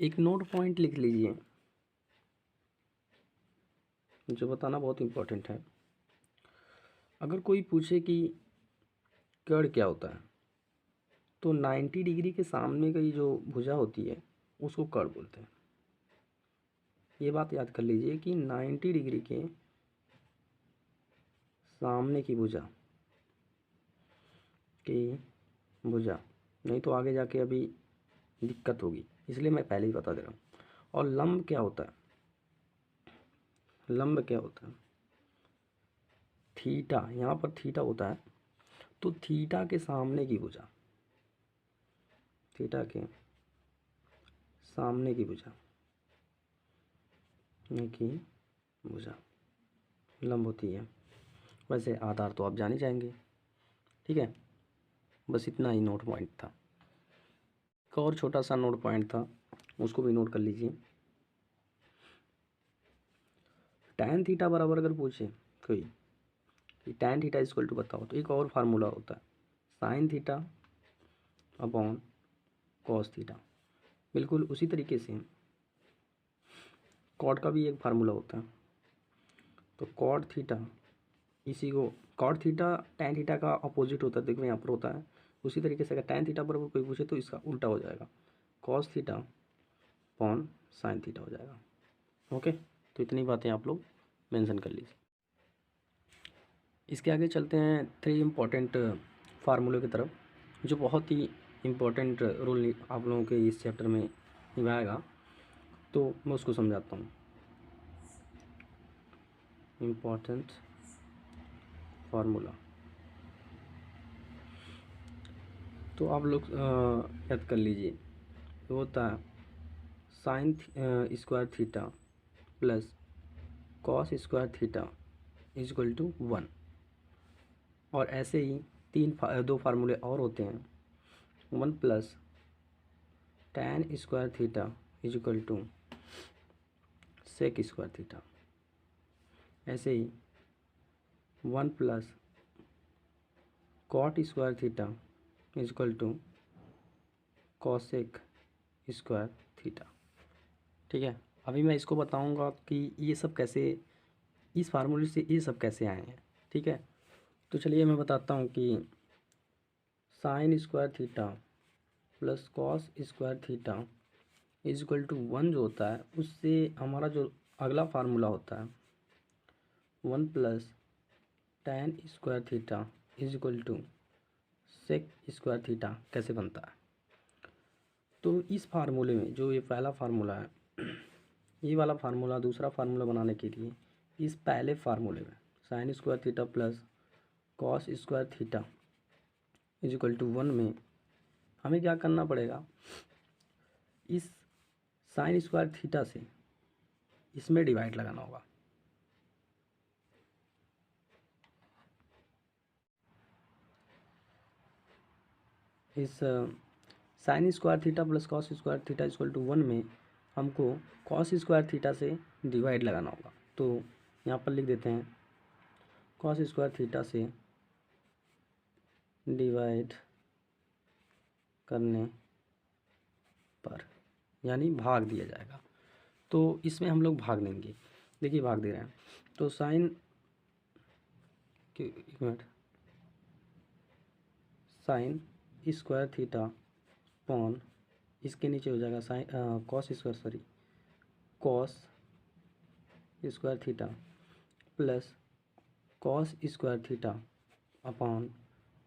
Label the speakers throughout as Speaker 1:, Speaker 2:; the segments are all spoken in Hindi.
Speaker 1: एक नोट पॉइंट लिख लीजिए, जो बताना बहुत इम्पोर्टेंट है। अगर कोई पूछे कि कर्ण क्या होता है, तो 90 डिग्री के सामने की जो भुजा होती है उसको कर्ण बोलते हैं। ये बात याद कर लीजिए कि 90 डिग्री के सामने की भुजा नहीं तो आगे जाके अभी दिक्कत होगी, इसलिए मैं पहले ही बता दे रहा हूँ। और लंब क्या होता है? लंब क्या होता है? थीटा, यहाँ पर थीटा होता है, तो थीटा के सामने की भुजा, थीटा के सामने की भुजा की भुजा लंब होती है। वैसे आधार तो आप जान ही जाएंगे, ठीक है। बस इतना ही नोट पॉइंट था। एक और छोटा सा नोट पॉइंट था, उसको भी नोट कर लीजिए। tan थीटा बराबर अगर पूछे कोई कि tan थीटा इक्वल टू बताओ, तो एक और फार्मूला होता है sin theta upon cos theta. बिल्कुल उसी तरीके से कॉट का भी एक फार्मूला होता है। तो कॉट थीटा, इसी को कॉट थीटा tan थीटा का अपोजिट होता है, देखो यहाँ पर होता है। उसी तरीके से अगर tan थीटा बराबर कोई पूछे तो इसका उल्टा हो जाएगा, cos theta upon sin theta हो जाएगा। ओके, तो इतनी बातें आप लोग मेंशन कर लीजिए। इसके आगे चलते हैं 3 इम्पॉर्टेंट फार्मूले की तरफ, जो बहुत ही इम्पोर्टेंट रोल आप लोगों के इस चैप्टर में निभाएगा। तो मैं उसको समझाता हूँ। इम्पॉर्टेंट फार्मूला तो आप लोग याद कर लीजिए। तो होता है sine square theta plus cos square theta equal to 1। और ऐसे ही दो फार्मूले और होते हैं, 1 plus tan square theta equal to sec square theta. ऐसे ही 1 plus cot square theta equal to cosec square theta. ठीक है, अभी मैं इसको बताऊंगा कि ये सब कैसे, इस फार्मूले से ये सब कैसे आए हैं। ठीक है, तो चलिए मैं बताता हूँ कि sine square theta plus cos square theta equal to 1 जो होता है, उससे हमारा जो अगला फार्मूला होता है 1 plus tan square theta equal to sec square theta कैसे बनता है। तो इस फार्मूले में जो ये पहला फार्मूला है, ये वाला फार्मूला दूसरा फार्मूला बनाने के लिए इस पहले फार्मूले में sine square theta plus cos square theta equal to 1 में हमें क्या करना पड़ेगा, इस साइन स्क्वायर थीटा से इसमें डिवाइड लगाना होगा। इस sine square theta plus cos square theta equal to 1 में हमको कॉस स्क्वायर थीटा से डिवाइड लगाना होगा। तो यहाँ पर लिख देते हैं कॉस स्क्वायर थीटा से डिवाइड करने पर, यानी भाग दिया जाएगा। तो इसमें हम लोग भाग देंगे, देखिए भाग दे रहे हैं। तो साइन एक minute, sine square theta upon इसके नीचे हो जाएगा sine cos square, sorry cos square theta plus cos square theta upon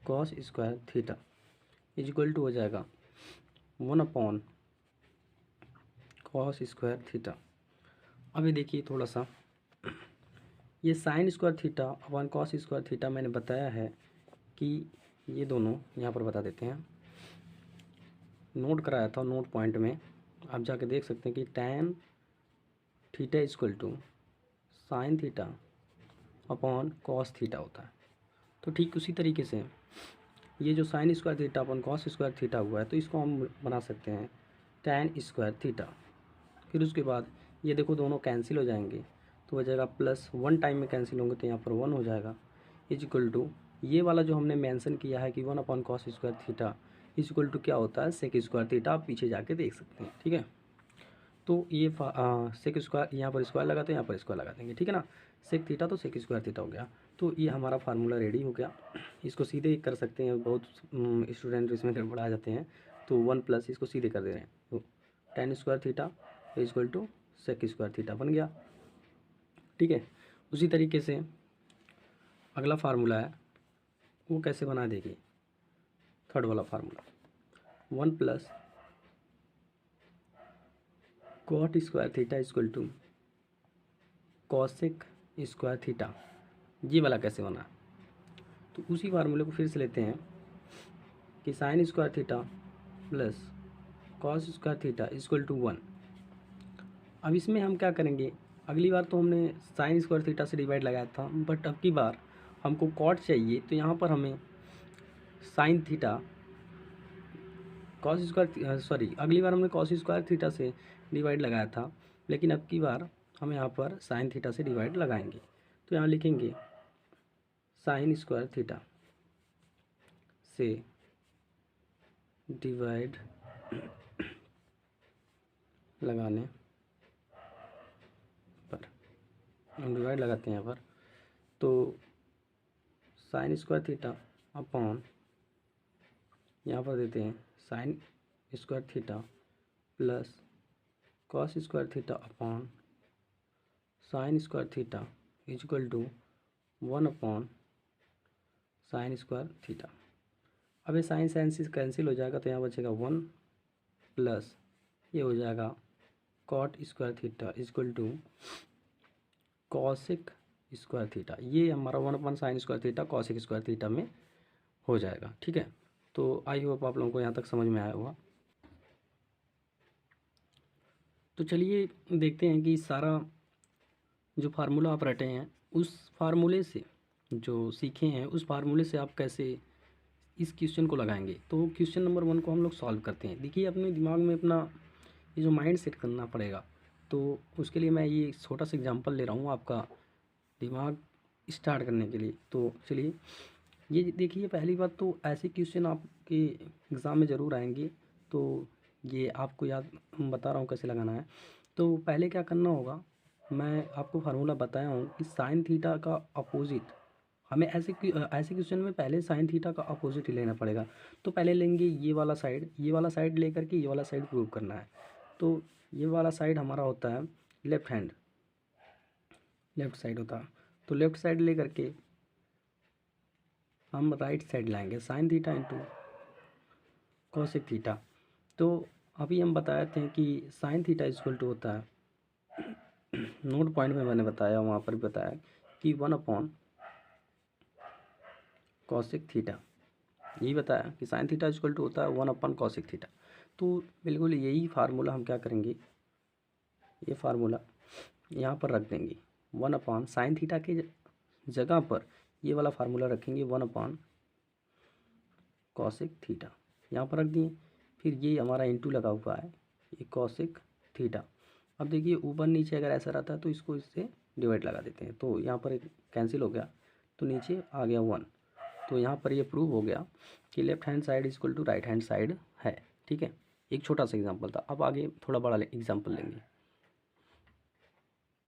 Speaker 1: cos square theta equal to हो जाएगा 1 अपॉन कॉस स्क्वायर थीटा। अभी देखिए थोड़ा सा, ये sign square theta upon cos square theta मैंने बताया है कि ये दोनों यहाँ पर बता देते हैं, नोट कराया था नोट पॉइंट में, आप जाके देख सकते हैं कि tan theta equal to sine theta upon cos theta होता है। तो ठीक उसी तरीके से ये जो sine square theta upon cos square theta हुआ है, तो इसको हम बना सकते हैं tan स्क्वायर थीटा। फिर उसके बाद ये देखो दोनों कैंसिल हो जाएंगे, तो हो जाएगा प्लस 1 टाइम में कैंसिल होंगे तो यहाँ पर 1 हो जाएगा इक्वल टू ये वाला जो हमने मेंशन किया है कि 1 upon cos square theta equal to क्या होता है सेक स्क्वायर थीटा। आप पीछे जाके देख सकते हैं, ठीक है। तो ये सेक स्क्वायर, यहाँ पर स्क्वायर लगा तो यहाँ पर स्क्वायर लगा देंगे, ठीक है ना। सेक थीटा तो सेक स्क्वायर थीटा हो गया। तो ये हमारा फार्मूला रेडी हो गया। इसको सीधे कर सकते हैं, बहुत स्टूडेंट इसमें गड़बड़ा जाते हैं। तो 1 प्लस इसको सीधे कर दे रहे हैं, तो tan square theta equal to sec square theta बन गया, ठीक है। उसी तरीके से अगला फार्मूला है वो कैसे बना देगी, थर्ड वाला formula 1 plus cot square theta equal to cosec square theta, ये वाला कैसे बना। तो उसी फार्मूले को फिर से लेते हैं कि sine square theta plus cos square theta equal to 1। अब इसमें हम क्या करेंगे, अगली बार तो हमने साइन स्क्वायर थीटा से डिवाइड लगाया था, बट अब की बार हमको कॉट चाहिए, तो यहाँ पर हमें साइन थीटा कॉस स्क्वायर अगली बार हमने कॉस स्क्वायर थीटा से डिवाइड लगाया था, लेकिन अब की बार हम यहाँ पर साइन थीटा से डिवाइड लगाएंगे। तो यहाँ लिखेंगे साइन स्क्वायर थीटा से डिवाइड लगाने पर, हम डिवाइड लगाते हैं यहाँ पर, तो साइन स्क्वायर थीटा अपॉन यहाँ पर देते हैं sine square theta plus cos square theta upon sine square theta equal to 1 upon sine square theta. अब ये साइन साइन से कैंसिल हो जाएगा, तो यहाँ बचेगा 1 प्लस ये हो जाएगा cot square theta equal to cosec square theta. ये हमारा 1 upon sine square theta cosec square theta में हो जाएगा, ठीक है। तो आई होप आप लोगों को यहाँ तक समझ में आया होगा। तो चलिए देखते हैं कि सारा जो फार्मूला आप रटे हैं उस फार्मूले से, जो सीखे हैं उस फार्मूले से आप कैसे इस क्वेश्चन को लगाएंगे। तो क्वेश्चन नंबर 1 को हम लोग सॉल्व करते हैं। देखिए अपने दिमाग में अपना ये जो माइंड सेट करना पड़ेगा, तो उसके लिए मैं ये छोटा सा एग्जांपल ले रहा हूँ आपका दिमाग स्टार्ट करने के लिए। तो चलिए ये देखिए, पहली बात तो ऐसे क्वेश्चन आपके एग्ज़ाम में ज़रूर आएंगे, तो ये आपको याद बता रहा हूँ कैसे लगाना है। तो पहले क्या करना होगा, मैं आपको फार्मूला बताया हूँ कि साइन थीटा का अपोजिट हमें ऐसे क्वेश्चन में पहले साइन थीटा का अपोजिट ही लेना पड़ेगा। तो पहले लेंगे ये वाला साइड लेकर के ये वाला साइड प्रूव करना है। तो ये वाला साइड हमारा होता है लेफ्ट साइड होता है। तो लेफ्ट साइड ले करके हम राइट साइड लाएंगे sine theta into cosec theta. तो अभी हम बताए थे कि साइन थीटा इक्वल टू होता है, नोट पॉइंट में मैंने बताया, वहाँ पर भी बताया कि 1 अपॉन कॉसेक थीटा, यही बताया कि साइन थीटा इक्वल टू होता है 1 अपॉन कॉसेक थीटा। तो बिल्कुल यही फार्मूला हम क्या करेंगे, ये फार्मूला यहाँ पर रख देंगे 1 अपॉन साइन थीटा के जगह पर ये वाला फार्मूला रखेंगे 1 अपॉन कॉसेक थीटा, यहाँ पर रख दिए। फिर ये हमारा इंटू लगा हुआ है ये कॉसेक थीटा। अब देखिए ऊपर नीचे अगर ऐसा रहता है तो इसको इससे डिवाइड लगा देते हैं, तो यहाँ पर एक कैंसिल हो गया, तो नीचे आ गया 1। तो यहाँ पर ये प्रूव हो गया कि left hand side equal to right hand side है, ठीक है। एक छोटा सा एग्जांपल था, अब आगे थोड़ा बड़ा एग्जांपल लेंगे।